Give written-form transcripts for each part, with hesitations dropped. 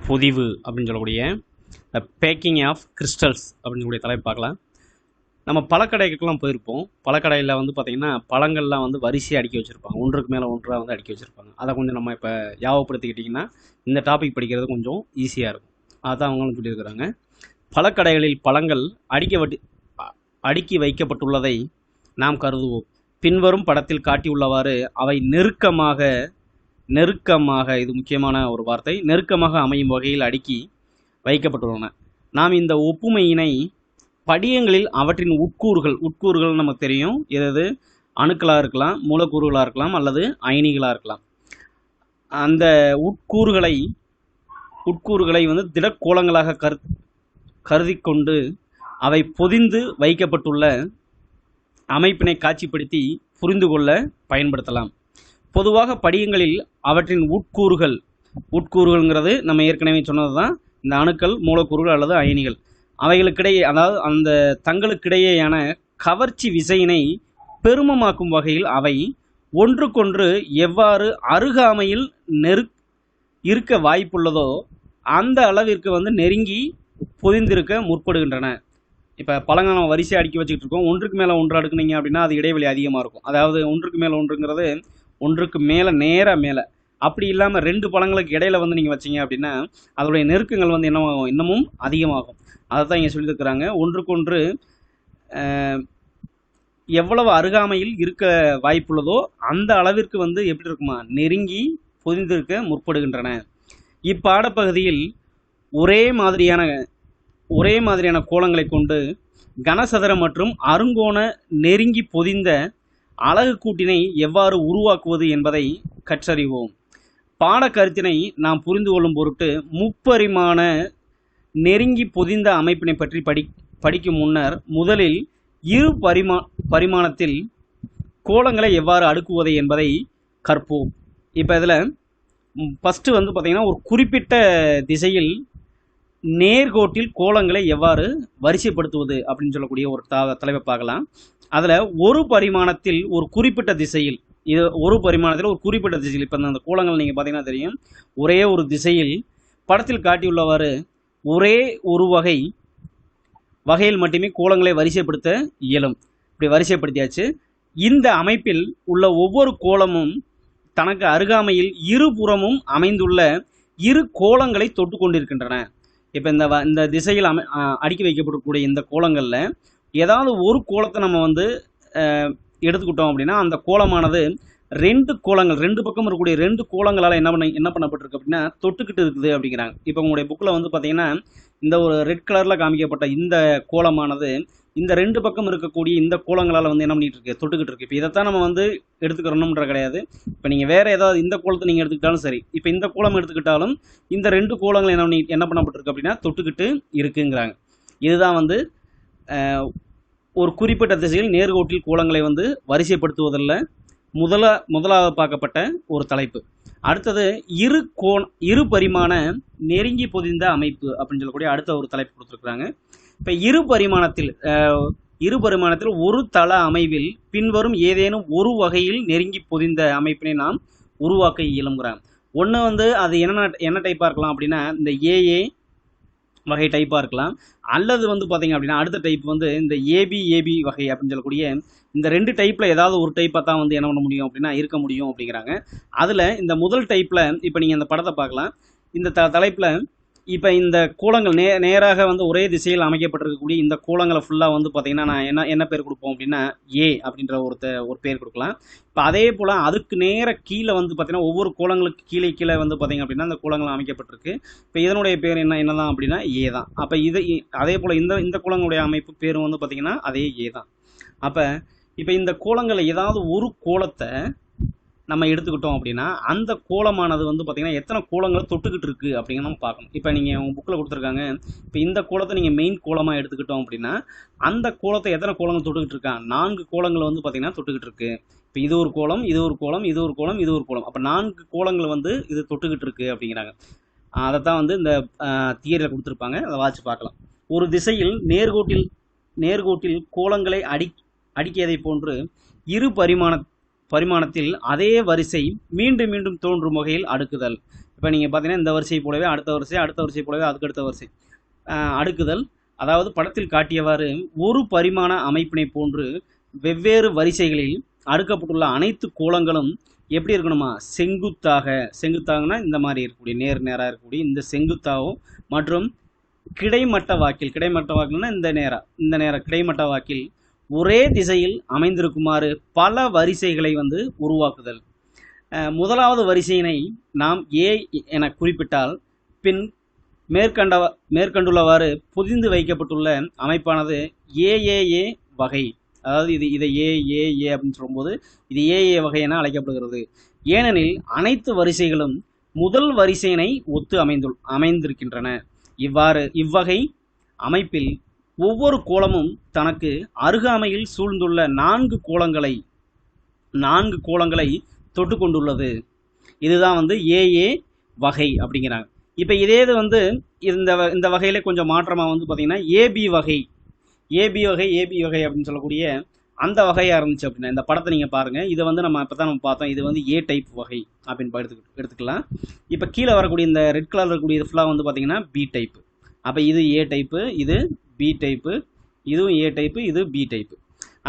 பொதிவு அப்படின்னு சொல்லக்கூடிய packing of crystals அப்படின்னு சொல்லக்கூடிய தலைப்பு பார்க்கலாம். நம்ம பழக்கடைக்கெல்லாம் போயிருப்போம். பழக்கடையில் வந்து பார்த்திங்கன்னா பழங்கள்லாம் வந்து வரிசையாக அடுக்கி வச்சுருப்பாங்க. ஒன்றுக்கு மேலே ஒன்றாக வந்து அடுக்கி வச்சுருப்பாங்க. அதை கொஞ்சம் நம்ம இப்போ ஞாபகப்படுத்திக்கிட்டிங்கன்னா இந்த டாபிக் படிக்கிறது கொஞ்சம் ஈஸியாக இருக்கும். அதான் அவங்களும் சொல்லியிருக்கிறாங்க. பழக்கடைகளில் பழங்கள் அடுக்கி வைக்கப்பட்டுள்ளதை நாம் கருதுவோம். பின்வரும் படத்தில் காட்டியுள்ளவாறு அவை நெருக்கமாக இது முக்கியமான ஒரு வார்த்தை, நெருக்கமாக அமையும் வகையில் அடுக்கி வைக்கப்பட்டுள்ளன. நாம் இந்த ஒப்புமையினை படியங்களில் அவற்றின் உட்கூறுகள் நமக்கு தெரியும். எது அணுக்களாக இருக்கலாம், மூலக்கூறுகளாக இருக்கலாம், அல்லது அயனிகளாக இருக்கலாம். அந்த உட்கூறுகளை வந்து திடக்கோளங்களாக கருதி கொண்டு அவை பொதிந்து வைக்கப்பட்டுள்ள அமைப்பினை காட்சிப்படுத்தி புரிந்து கொள்ள பயன்படுத்தலாம். பொதுவாக படியங்களில் அவற்றின் உட்கூறுகள்ங்கிறது நம்ம ஏற்கனவே சொன்னது தான். இந்த அணுக்கள், மூலக்கூறுகள் அல்லது அயனிகள், அவைகளுக்கிடையே, அதாவது அந்த தங்களுக்கிடையேயான கவர்ச்சி விசையினை பெருமமாக்கும் வகையில் அவை ஒன்றுக்கொன்று எவ்வாறு அருகாமையில் இருக்க வாய்ப்புள்ளதோ அந்த அளவிற்கு வந்து நெருங்கி பொதிந்திருக்க முற்படுகின்றன. இப்போ பழங்கள் நம்ம வரிசையாக அடுக்கி வச்சுக்கிட்டு இருக்கோம். ஒன்றுக்கு மேலே ஒன்று அடுக்குனீங்க அப்படின்னா அது இடைவெளி அதிகமாக இருக்கும். அதாவது ஒன்றுக்கு மேலே ஒன்றுங்கிறது ஒன்றுக்கு மேலே நேராக மேலே, அப்படி இல்லாமல் ரெண்டு பழங்களுக்கு இடையில வந்து நீங்கள் வச்சிங்க அப்படின்னா அதோடைய நெருக்கங்கள் வந்து என்னவாகும், இன்னமும் அதிகமாகும். அதை தான் இங்கே சொல்லியிருக்கிறாங்க. ஒன்றுக்கொன்று எவ்வளவு அருகாமையில் இருக்க வாய்ப்புள்ளதோ அந்த அளவிற்கு வந்து எப்படி இருக்குமா, நெருங்கி பொதிந்திருக்க முற்படுகின்றன. இப்பாடப்பகுதியில் ஒரே மாதிரியான கோளங்களை கொண்டு கனசதுர மற்றும் அருங்கோண நெருங்கி பொதிந்த அலகு கூட்டினை எவ்வாறு உருவாக்குவது என்பதை கற்றறிவோம். பாடக்கருத்தினை நாம் புரிந்து கொள்ளும் பொருட்டு முப்பரிமாண நெருங்கி பொதிந்த அமைப்பினை பற்றி படிக்கும் முன்னர் முதலில் இரு பரிமாணத்தில் கோளங்களை எவ்வாறு அடுக்குவது என்பதை கற்போம். இப்போ இதில் ஃபஸ்ட்டு வந்து பார்த்திங்கன்னா ஒரு குறிப்பிட்ட திசையில் நேர்கோட்டில் கோளங்களை எவ்வாறு வரிசைப்படுத்துவது அப்படின்னு சொல்லக்கூடிய ஒரு தலைப்பை பார்க்கலாம். அதில் ஒரு பரிமாணத்தில் ஒரு குறிப்பிட்ட திசையில், இப்போ அந்த கோளங்கள் நீங்கள் பார்த்தீங்கன்னா தெரியும், ஒரே ஒரு திசையில் படத்தில் காட்டியுள்ளவாறு ஒரே ஒரு வகையில் மட்டுமே கோளங்களை வரிசைப்படுத்த இயலும். இப்படி வரிசைப்படுத்தியாச்சு. இந்த அமைப்பில் உள்ள ஒவ்வொரு கோளமும் தனக்கு அருகாமையில் இருபுறமும் அமைந்துள்ள இரு கோளங்களை தொட்டு கொண்டிருக்கின்றன. இப்போ இந்த திசையில் அடுக்கி வைக்கப்படக்கூடிய இந்த கோளங்களில் ஏதாவது ஒரு கோளத்தை நம்ம வந்து எடுத்துக்கிட்டோம் அப்படின்னா அந்த கோளமானது ரெண்டு பக்கம் இருக்கக்கூடிய ரெண்டு கோளங்களால் என்ன பண்ணப்பட்டிருக்கு அப்படின்னா தொட்டுக்கிட்டு இருக்குது அப்படிங்கிறாங்க. இப்போ உங்களுடைய புக்கில் வந்து பார்த்தீங்கன்னா இந்த ஒரு ரெட் கலரில் காமிக்கப்பட்ட இந்த கோளமானது இந்த ரெண்டு பக்கம் இருக்கக்கூடிய இந்த கோளங்களால் வந்து என்ன பண்ணிட்டு இருக்கு, தொட்டுக்கிட்டு இருக்கு. இப்போ இதைத்தான் நம்ம வந்து எடுத்துக்கிறோம்ன்ற கிடையாது. இப்போ நீங்கள் வேற ஏதாவது இந்த கோளத்தை நீங்கள் எடுத்துக்கிட்டாலும் சரி, இப்போ இந்த கோளம் எடுத்துக்கிட்டாலும் இந்த ரெண்டு கோளங்கள் என்ன பண்ணப்பட்டிருக்கு அப்படின்னா தொட்டுக்கிட்டு இருக்குங்கிறாங்க. இதுதான் வந்து ஒரு குறிப்பிட்ட திசையில் நேர்கோட்டில் கோளங்களை வந்து வரிசைப்படுத்துவதில் முதலாவது பார்க்கப்பட்ட ஒரு தலைப்பு. அடுத்தது இரு பரிமாண நெருங்கி பொதிந்த அமைப்பு அப்படின்னு சொல்லக்கூடிய அடுத்த ஒரு தலைப்பு கொடுத்துருக்குறாங்க. இப்போ இரு பரிமாணத்தில் ஒரு தள அமைவில் பின்வரும் ஏதேனும் ஒரு வகையில் நெருங்கி பொதிந்த அமைப்பினை நாம் உருவாக்க இயலுங்கிறாங்க. ஒன்று வந்து அது என்ன டைப்பாக இருக்கலாம் அப்படின்னா இந்த ஏஏ வகை டைப்பாக இருக்கலாம், அல்லது வந்து பார்த்தீங்க அப்படின்னா அடுத்த டைப் வந்து இந்த ஏபி வகை அப்படின்னு சொல்லக்கூடிய இந்த ரெண்டு டைப்பில் ஏதாவது ஒரு டைப்பாக தான் வந்து என்ன பண்ண முடியும் அப்படின்னா இருக்க முடியும் அப்படிங்கிறாங்க. அதில் இந்த முதல் டைப்பில் இப்போ நீங்கள் இந்த படத்தை பார்க்கலாம். இந்த தலைப்பில் இப்போ இந்த கோளங்கள் நேராக வந்து ஒரே திசையில் அமைக்கப்பட்டிருக்கக்கூடிய இந்த கோளங்களை ஃபுல்லாக வந்து பார்த்தீங்கன்னா நான் என்ன பேர் கொடுப்போம் அப்படின்னா ஏ அப்படின்ற ஒரு பேர் கொடுக்கலாம். இப்போ அதே போல் அதுக்கு நேராக கீழே வந்து பார்த்தீங்கன்னா ஒவ்வொரு கோளங்களுக்கு கீழே வந்து பார்த்தீங்க அப்படின்னா இந்த கோளங்கள் அமைக்கப்பட்டிருக்கு. இப்போ இதனுடைய பேர் என்னதான் அப்படின்னா ஏ தான். அப்போ அதே போல் இந்த கோளங்களுடைய அமைப்பு பேரும் வந்து பார்த்தீங்கன்னா அதே ஏ தான். அப்போ இப்போ இந்த கோளங்களில் ஏதாவது ஒரு கோளத்தை நம்ம எடுத்துக்கிட்டோம் அப்படின்னா அந்த கோளமானது வந்து பார்த்திங்கன்னா எத்தனை கோளங்களை தொட்டுக்கிட்டு இருக்குது அப்படிங்கிற நம்ம பார்க்கணும். இப்போ நீங்கள் உங்கள் புக்கில் கொடுத்துருக்காங்க. இப்போ இந்த கோளத்தை நீங்கள் மெயின் கோளமாக எடுத்துக்கிட்டோம் அப்படின்னா அந்த கோளத்தை எத்தனை கோளங்கள் தொட்டுக்கிட்டு இருக்கா, 4 கோளங்கள் வந்து பார்த்திங்கன்னா தொட்டுக்கிட்டு இருக்கு. இப்போ இது ஒரு கோளம், இது ஒரு கோளம், இது ஒரு கோளம், இது ஒரு கோளம், அப்போ 4 கோளங்கள் வந்து இது தொட்டுக்கிட்டு இருக்குது அப்படிங்கிறாங்க. அதை தான் வந்து இந்த தியரியில் கொடுத்துருப்பாங்க. அதை வாட்சி பார்க்கலாம். ஒரு திசையில் நேர்கோட்டில் கோளங்களை அடுக்கியதை போன்று இரு பரிமாணத்தில் அதே வரிசை மீண்டும் தோன்றும் வகையில் அடுக்குதல். இப்போ நீங்கள் பார்த்தீங்கன்னா இந்த வரிசை போலவே அடுத்த வரிசை போலவே அதுக்கடுத்த வரிசை அடுக்குதல். அதாவது படத்தில் காட்டியவாறு ஒரு பரிமாண அமைப்பினை போன்று வெவ்வேறு வரிசைகளில் அடுக்கப்பட்டுள்ள அனைத்து கோலங்களும் எப்படி இருக்கணுமா, செங்குத்தாகனா இந்த மாதிரி இருக்கக்கூடிய நேராக இருக்கக்கூடிய இந்த செங்குத்தாகவும் மற்றும் கிடைமட்ட வாக்கில்னா இந்த நேர கிடைமட்ட வாக்கில் ஒரே திசையில் அமைந்திருக்குமாறு பல வரிசைகளை வந்து உருவாக்குதல். முதலாவது வரிசையினை நாம் ஏ என குறிப்பிட்டால் பின் மேற்கண்டுள்ளவாறு புதிந்து வைக்கப்பட்டுள்ள அமைப்பானது ஏஏஏ வகை. அதாவது இதை ஏ அப்படின்னு சொல்லும்போது இது ஏஏ வகை என அழைக்கப்படுகிறது. ஏனெனில் அனைத்து வரிசைகளும் முதல் வரிசையினை ஒத்து அமைந்திருக்கின்றன. இவ்வகை அமைப்பில் ஒவ்வொரு கோலமும் தனக்கு அருகாமையில் சூழ்ந்துள்ள நான்கு கோலங்களை தொட்டு கொண்டுள்ளது. இதுதான் வந்து ஏஏ வகை அப்படிங்கிறாங்க. இப்போ இதே இது வந்து இந்த வகையில கொஞ்சம் மாற்றமாக வந்து பார்த்தீங்கன்னா ஏபி வகை அப்படின்னு சொல்லக்கூடிய அந்த வகையாக இருந்துச்சு அப்படின்னா இந்த படத்தை நீங்கள் பாருங்கள். இதை வந்து நம்ம இப்போ தான் நம்ம பார்த்தோம். இது வந்து ஏ டைப் வகை அப்படின்னு எடுத்துக்கலாம். இப்போ கீழே வரக்கூடிய இந்த ரெட் கலர் இருக்கக்கூடிய இது ஃபுல்லாக வந்து பார்த்தீங்கன்னா பி டைப்பு. அப்போ இது ஏ டைப்பு, இது பி டைப்பு, இதுவும் ஏ டைப்பு, இது பி டைப்பு.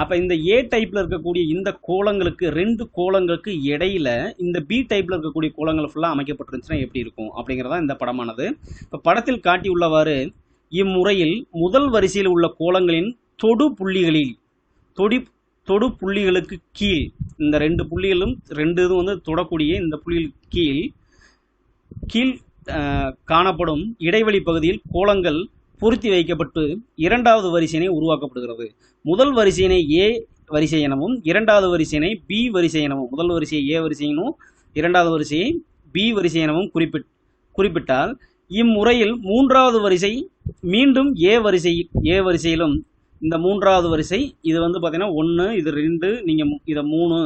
அப்போ இந்த ஏ டைப்பில் இருக்கக்கூடிய இந்த கோலங்களுக்கு 2 கோலங்களுக்கு இடையில இந்த பி டைப்பில் இருக்கக்கூடிய கோலங்கள் ஃபுல்லாக அமைக்கப்பட்டிருந்துச்சுன்னா எப்படி இருக்கும் அப்படிங்கிறதான் இந்த படமானது. இப்போ படத்தில் காட்டியுள்ளவாறு இம்முறையில் முதல் வரிசையில் உள்ள கோலங்களின் தொடு புள்ளிகளுக்கு கீழ் இந்த 2 புள்ளிகளும் 2 இது வந்து தொடக்கூடிய இந்த புள்ளிகளுக்கு கீழ் காணப்படும் இடைவெளி பகுதியில் கோலங்கள் பொருத்தி வைக்கப்பட்டு இரண்டாவது வரிசையினை உருவாக்கப்படுகிறது. முதல் வரிசையினை ஏ வரிசை எனவும் இரண்டாவது வரிசையினை பி வரிசை எனவும், முதல் வரிசையை ஏ வரிசை எனவும் இரண்டாவது வரிசையை பி வரிசை எனவும் குறிப்பிட்டால் இம்முறையில் மூன்றாவது வரிசை மீண்டும் ஏ வரிசையிலும் இந்த மூன்றாவது வரிசை இது வந்து பார்த்தீங்கன்னா 1 இது 2 நீங்கள் இதை 3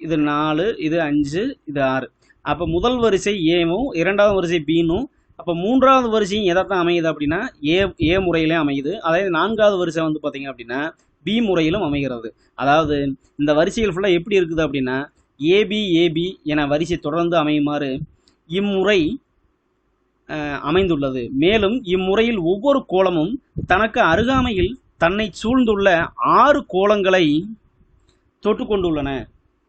இது 4 இது 5 இது 6. அப்போ முதல் வரிசை ஏவும் இரண்டாவது வரிசை பீனும், அப்போ மூன்றாவது வரிசையும் எதைத்தான் அமையுது அப்படின்னா ஏ முறையிலே அமையுது. அதாவது 4வது வரிசை வந்து பார்த்தீங்க அப்படின்னா பி முறையிலும் அமைகிறது. அதாவது இந்த வரிசைகள் ஃபுல்லாக எப்படி இருக்குது அப்படின்னா ஏபி என வரிசை தொடர்ந்து அமையுமாறு இம்முறை அமைந்துள்ளது. மேலும் இம்முறையில் ஒவ்வொரு கோலமும் தனக்கு அருகாமையில் தன்னை சூழ்ந்துள்ள 6 கோலங்களை தொட்டு கொண்டுள்ளன.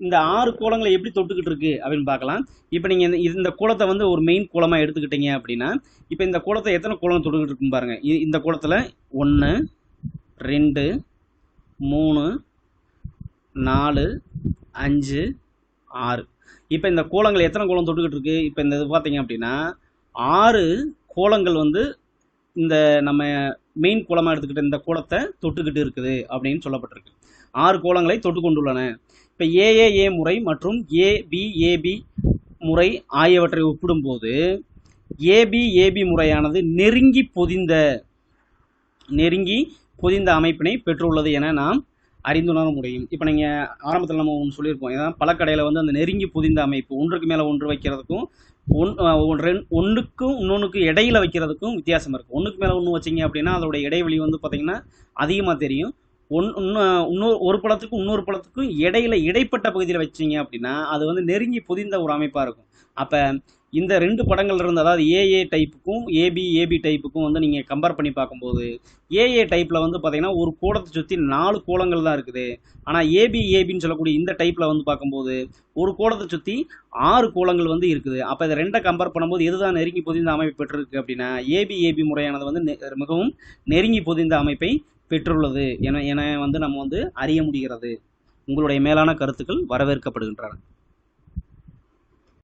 இந்த 6 கோலங்களை எப்படி தொட்டுக்கிட்டு இருக்கு அப்படின்னு பார்க்கலாம். இப்போ நீங்கள் இந்த கோலத்தை வந்து ஒரு மெயின் கோலமாக எடுத்துக்கிட்டீங்க அப்படின்னா இப்போ இந்த கோலத்தை எத்தனை கோலம் தொட்டுக்கிட்டு இருக்குன்னு பாருங்க. இந்த கோலத்தில் 1 2 3 4 5 6. இப்போ இந்த கோலங்கள் எத்தனை கோலம் தொட்டுக்கிட்டு இருக்கு? இப்போ இந்த இது பார்த்தீங்க அப்படின்னா 6 கோலங்கள் வந்து இந்த நம்ம மெயின் கோலமாக எடுத்துக்கிட்ட இந்த கோலத்தை தொட்டுக்கிட்டு இருக்குது அப்படின்னு சொல்லப்பட்டிருக்கு. 6 கோலங்களை தொட்டு கொண்டுள்ளன. இப்போ ஏஏஏ முறை மற்றும் ஏபி முறை ஆகியவற்றை ஒப்பிடும்போது ஏபி முறையானது நெருங்கி பொதிந்த அமைப்பினை பெற்றுள்ளது என நாம் அறிந்துணர முடியும். இப்போ நீங்கள் ஆரம்பத்தில் நம்ம ஒன்று சொல்லியிருப்போம். ஏன்னா பழக்கடையில் வந்து அந்த நெருங்கி பொதிந்த அமைப்பு ஒன்றுக்கு மேலே ஒன்று வைக்கிறதுக்கும் ஒன்றுக்கும் இன்னொன்றுக்கு இடையில வைக்கிறதுக்கும் வித்தியாசம் இருக்குது. ஒன்றுக்கு மேலே ஒன்று வச்சிங்க அப்படின்னா அதோட இடைவெளி வந்து பார்த்திங்கன்னா அதிகமாக தெரியும். ஒரு பழத்துக்கும் இன்னொரு பழத்துக்கும் இடைப்பட்ட பகுதியில் வச்சிங்க அப்படின்னா அது வந்து நெருங்கி பொதிந்த ஒரு அமைப்பாக இருக்கும். அப்போ இந்த 2 படங்கள் இருந்து, அதாவது ஏஏ டைப்புக்கும் ஏபி டைப்புக்கும் வந்து நீங்கள் கம்பேர் பண்ணி பார்க்கும்போது ஏஏ டைப்பில் வந்து பார்த்தீங்கன்னா ஒரு கோலத்தை சுற்றி 4 கோலங்கள் தான் இருக்குது. ஆனால் ஏபின்னு சொல்லக்கூடிய இந்த டைப்பில் வந்து பார்க்கும்போது ஒரு கோலத்தை சுற்றி 6 கோலங்கள் வந்து இருக்குது. அப்போ இதை 2 கம்பேர் பண்ணும்போது எதுதான் நெருங்கி பொதிந்த அமைப்பு பெற்றிருக்கு அப்படின்னா ஏபி முறையானது வந்து மிகவும் நெருங்கி பொதிந்த அமைப்பை பெற்றுள்ளது என வந்து நம்ம வந்து அறிய முடிகிறது. உங்களுடைய மேலான கருத்துக்கள் வரவேற்கப்படுகின்றன.